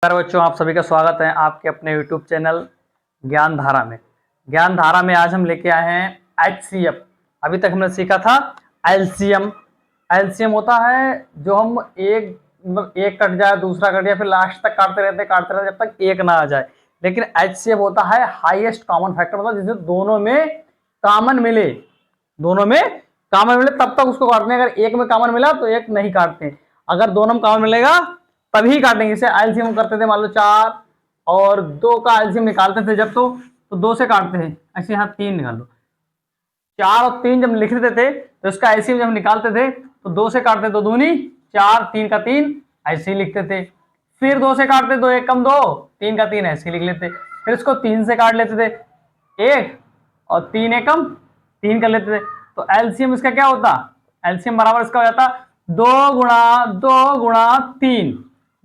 नमस्कार बच्चों, आप सभी का स्वागत है आपके अपने YouTube चैनल ज्ञान धारा में। ज्ञान धारा में आज हम लेके आए हैं HCF। अभी तक हमने सीखा था एलसीएम। एलसीएम होता है जो हम एक कट जाए, दूसरा कट जाए, फिर लास्ट तक काटते रहते जब तक एक ना आ जाए। लेकिन HCF होता है हाईएस्ट कॉमन फैक्टर, मतलब जिसे दोनों में कॉमन मिले, तब तक उसको काटते हैं। अगर एक में कॉमन मिला तो एक नहीं काटते, अगर दोनों में कॉमन मिलेगा तभी काटेंगे। इसे एलसीएम करते थे, मान लो 4 और 2 का एलसीएम निकालते थे जब तो 2 से काटते थे। ऐसे यहाँ 3 निकाल लो, 4 और 3 जब लिख देते थे तो इसका एलसीएम जब निकालते थे तो 2 से काटते, 2 दूनी 4, 3 का 3 ऐसे ही लिखते थे। फिर 2 से काटते, 2 1 कम 2, 3 का 3 ऐसे ही लिख लेते। फिर इसको 3 से काट लेते थे 1 और 3 1 कम 3 कर लेते थे। तो एलसीएम इसका क्या होता, एलसीएम बराबर इसका हो जाता 2 गुणा 3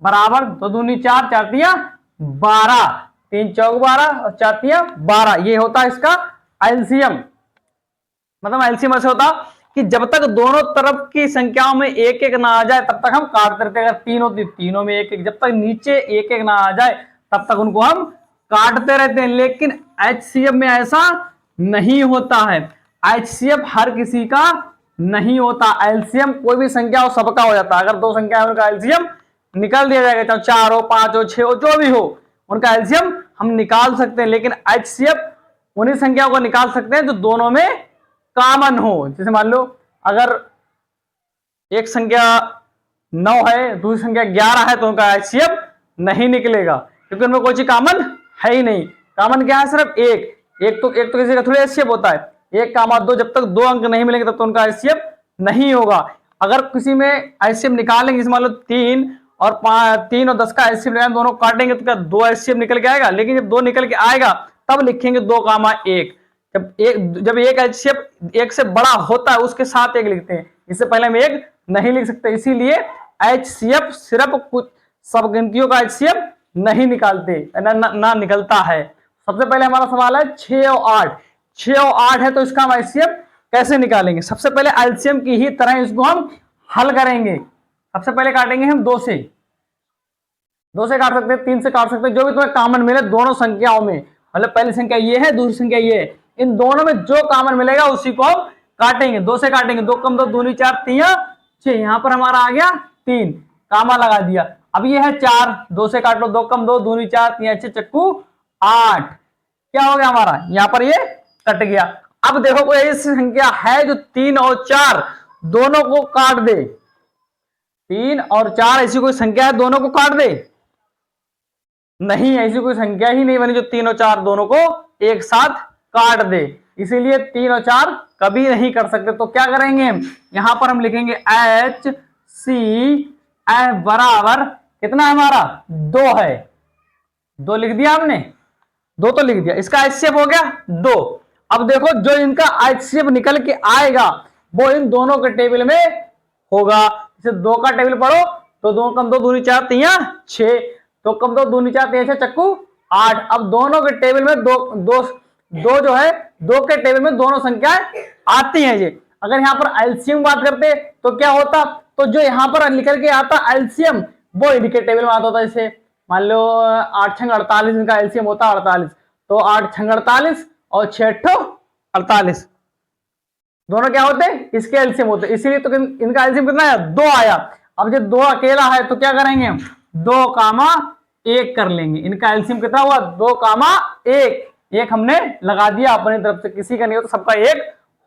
बराबर 2 दूनी 4, 4 तिया 12, 3 चौक 12 और 4 तिया 12। ये होता है इसका एलसीएम। मतलब एलसीएम ऐसे होता कि जब तक दोनों तरफ की संख्याओं में एक एक ना आ जाए तब तक हम काटते रहते। अगर 3 होती, तीनों में एक एक, जब तक नीचे एक एक ना आ जाए तब तक उनको हम काटते रहते हैं। लेकिन एचसीएफ में ऐसा नहीं होता है। एचसीएफ हर किसी का नहीं होता। एलसीएम कोई भी संख्या हो सबका हो जाता है। अगर 2 संख्या है उनका एलसीएम निकाल दिया जाएगा, चाहे 4 हो, 5 हो, 6 हो, जो भी हो, उनका एलसीएम हम निकाल सकते हैं। लेकिन एचसीएफ उन्हीं संख्याओं को निकाल सकते हैं जो दोनों में कॉमन हो। जैसे मान लो अगर एक संख्या 9 है, दूसरी संख्या 11 है, तो उनका एचसीएफ नहीं निकलेगा क्योंकि उनमें कोई चीज कॉमन है ही नहीं। कॉमन क्या है, सिर्फ एक तो किसी का थोड़ी एचसीएफ होता है। 1, 2, जब तक 2 अंक नहीं मिलेंगे तब तो उनका एचसीएफ नहीं होगा। अगर किसी में एचसीएफ निकालेंगे, जैसे मान लो 3 और 10 का एचसीएफ निकालेंगे, दोनों काटेंगे तो क्या 2 एचसीएफ निकल के आएगा। लेकिन जब 2 निकल के आएगा तब लिखेंगे 2, 1। जब एक एचसीएफ 1 से बड़ा होता है उसके साथ 1 लिखते हैं, इससे पहले हम 1 नहीं लिख सकते। इसीलिए एचसीएफ सिर्फ कुछ सब गिनतियों का एचसीएफ नहीं निकालते, ना निकलता है। सबसे पहले हमारा सवाल है 6 और 8। 6 और 8 है तो इसका हम एचसीएफ कैसे निकालेंगे। सबसे पहले एलसीएम की ही तरह इसको हम हल करेंगे। सबसे पहले काटेंगे हम 2 से काट सकते हैं, 3 से काट सकते हैं, जो भी तुम्हें कॉमन मिले दोनों संख्याओं में। मतलब पहली संख्या ये है, दूसरी संख्या ये है, इन दोनों में जो कॉमन मिलेगा उसी को हम काटेंगे। 2 से काटेंगे, 2 कम 2 दूनी 4 तिया 6। यहां पर हमारा आ गया 3, कामा लगा दिया। अब ये है 4, 2 से काट लो, 2 कम 2 दूनी 4 तिया 6 चक्कू 8। क्या हो गया हमारा, यहां पर ये कट गया। अब देखो कोई ऐसी संख्या है जो 3 और 4 दोनों को काट दे। 3 और 4 ऐसी कोई संख्या है दोनों को काट दे? नहीं, ऐसी कोई संख्या ही नहीं बनी जो 3 और 4 दोनों को एक साथ काट दे। इसीलिए 3 और 4 कभी नहीं कर सकते। तो क्या करेंगे, यहां पर हम लिखेंगे एच सी एफ बराबर कितना है हमारा, 2 है। 2 लिख दिया हमने, 2 तो लिख दिया, इसका एचसीएफ हो गया 2। अब देखो जो इनका एचसीएफ निकल के आएगा वो इन दोनों के टेबल में होगा। जैसे 2 का टेबल पढ़ो तो 2 कम 2 दूनी 4 तिया 6, 2 कम 2 दूनी 4 तिया 6 चक्कू 8। अब दोनों के टेबल में दो जो है, 2 के टेबल में दोनों संख्याएं आती हैं। ये अगर यहाँ पर एलसीएम बात करते तो क्या होता, तो जो यहाँ पर निकल के आता एलसीएम वो इनके टेबल में आता होता। जैसे मान लो 8 छंग 48, इनका एलसीएम होता 48, तो 8 छंग 48 और 6 48 दोनों क्या होते हैं, इसके एलसीएम होते। इसीलिए तो इनका एलसीएम कितना है, 2 आया। अब जब 2 अकेला है तो क्या करेंगे, 2, 1 कर लेंगे। इनका एलसीएम कितना हुआ, 2, 1। एक हमने लगा दिया अपनी तरफ से, किसी का नहीं हो तो सबका 1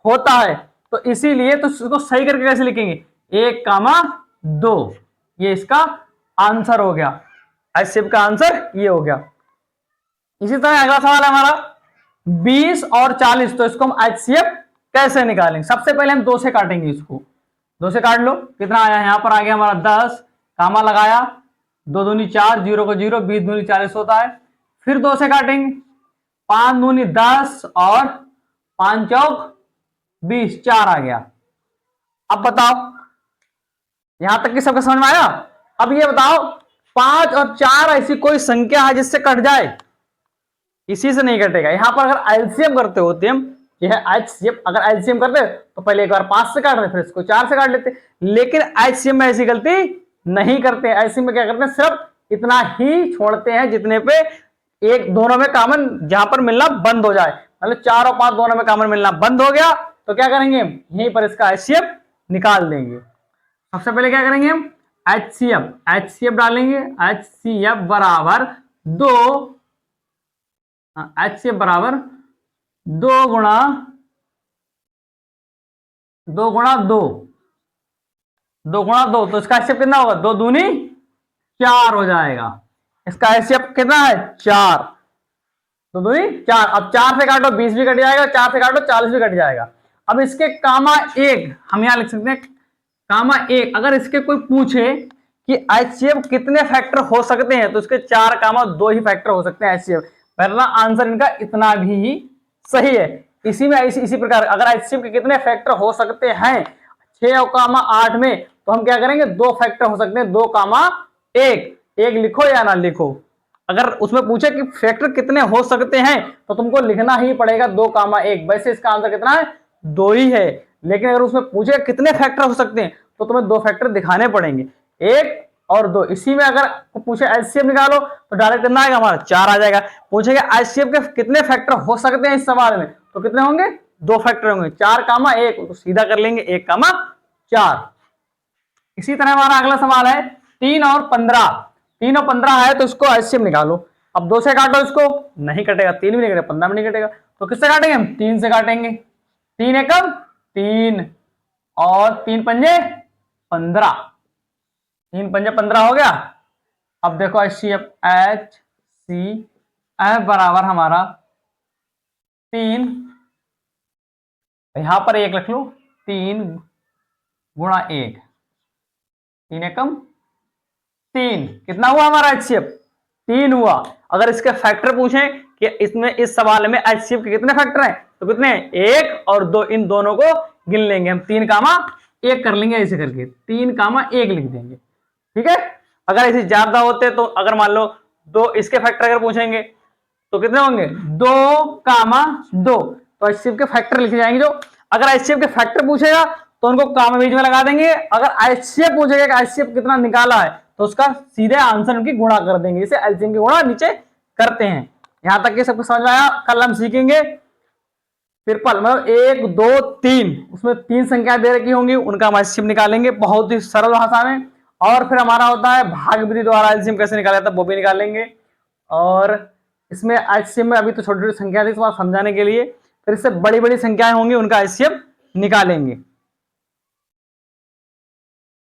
होता है। तो इसीलिए तो इसको सही करके कैसे लिखेंगे, 1, 2। ये इसका आंसर हो गया। एचसीएफ का आंसर ये हो गया। इसी तरह अगला सवाल है हमारा 20 और 40। तो इसको हम एचसीएफ कैसे निकालेंगे। सबसे पहले हम 2 से काटेंगे, इसको 2 से काट लो, कितना आया, यहां पर आ गया हमारा 10, कामा लगाया, 2 दूनी 4, 0 को 0, 20 दूनी 40 होता है। फिर 2 से काटेंगे, 5 दूनी 10 और 5 चौक 20, 4 आ गया। अब बताओ यहां तक कि सबका समझ में आया। अब ये बताओ 5 और 4 ऐसी कोई संख्या है जिससे कट जाए, इसी से नहीं कटेगा। यहां पर अगर एलसीएम करते होते हम, यह एचसीएफ अगर एलसीएम करते तो पहले एक बार 5 से काट रहे, फिर इसको 4 से काट लेते। लेकिन एचसीएम में ऐसी गलती नहीं करते। एचसीएम में क्या करते हैं, सिर्फ इतना ही छोड़ते हैं जितने पे एक दोनों में कॉमन जहां पर मिलना बंद हो जाए। मतलब 4 और 5 दोनों में कॉमन मिलना बंद हो गया तो क्या करेंगे, यहीं पर इसका एचसीएफ निकाल देंगे। सबसे पहले क्या करेंगे हम, एचसीएफ डालेंगे। एचसीएफ बराबर 2, एचसीएफ बराबर 2 गुणा 2 गुणा 2, 2 गुणा 2, तो इसका एचसीएफ कितना होगा, 2 दूनी 4 हो जाएगा। इसका एचसीएफ कितना है 4, 2 दूनी 4। अब 4 से काटो 20 भी कट जाएगा, 4 से काटो 40 भी कट जाएगा। अब इसके कामा 1 हम यहां लिख सकते हैं, कामा 1 अगर इसके कोई पूछे कि एचसीएफ कितने फैक्टर हो सकते हैं तो इसके 4 कामा 2 ही फैक्टर हो सकते हैं एचसीएफ। पहला आंसर इनका इतना भी सही है। इसी में इसी प्रकार अगर एचसीएफ के कितने फैक्टर हो सकते हैं 6 और कामा 8 में, तो हम क्या करेंगे, 2 फैक्टर हो सकते हैं, 2 कामा 1। 1 लिखो या ना लिखो, अगर उसमें पूछे कि फैक्टर कितने हो सकते हैं तो तुमको लिखना ही पड़ेगा 2 कामा 1। वैसे इसका आंसर कितना है, 2 ही है, लेकिन अगर उसमें पूछे कितने फैक्टर हो सकते हैं तो तुम्हें 2 फैक्टर दिखाने पड़ेंगे, 1 और 2। इसी में अगर पूछे एचसीएफ निकालो तो डायरेक्ट कितना आएगा हमारा, 4 आ जाएगा। पूछेगा एचसीएफ के कितने फैक्टर हो सकते हैं इस सवाल में, तो कितने होंगे, 2 फैक्टर होंगे, 4 कामा 1, तो सीधा कर लेंगे 1 कामा 4। इसी तरह हमारा अगला सवाल है 3 और 15। 3 और 15 है तो इसको एचसीएफ निकालो। अब 2 से काटो, इसको नहीं कटेगा, 3 भी नहीं कटेगा, 15 भी नहीं कटेगा, तो किससे काटेंगे हम, 3 से काटेंगे। 3 एकम 3 और 3 पंजे 15, 3 पंजे 15 हो गया। अब देखो एचसीएफ, एचसीएफ बराबर हमारा 3, यहां पर 1 रख लो, 3 गुणा 1, 3 एकम 3, कितना हुआ हमारा एचसीएफ, 3 हुआ। अगर इसके फैक्टर पूछें कि इसमें इस सवाल में एचसीएफ के कितने फैक्टर हैं तो कितने, 1 और 2, इन दोनों को गिन लेंगे हम, 3 कामा 1 कर लेंगे, ऐसे करके 3 कामा 1 लिख देंगे, ठीक है। अगर ऐसे ज्यादा होते तो अगर मान लो 2 इसके फैक्टर अगर पूछेंगे तो कितने होंगे, 2 कामा 2, तो एचसीएफ के फैक्टर लिखे जाएंगे। जो अगर एचसीएफ के फैक्टर पूछेगा तो उनको कामा बीच में लगा देंगे। अगर एचसीएफ पूछेगा कि एचसीएफ कितना निकाला है तो उसका सीधे आंसर उनकी गुणा कर देंगे, इसे एलसीएम की गुणा नीचे करते हैं। यहां तक ये सबको समझ में आया। कल हम सीखेंगे ट्रिपल, मतलब 1 2 3, उसमें 3 संख्या दे रखी होंगी, उनका हम एलसीएम निकालेंगे बहुत ही सरल भाषा में। और फिर हमारा होता है भाग विधि द्वारा एलसीएम कैसे निकाला जाता है वो भी निकालेंगे। और इसमें एलसीएम में अभी तो छोटी छोटी संख्या थी समझाने के लिए, फिर इससे बड़ी बड़ी संख्याएं होंगी उनका एलसीएम निकालेंगे।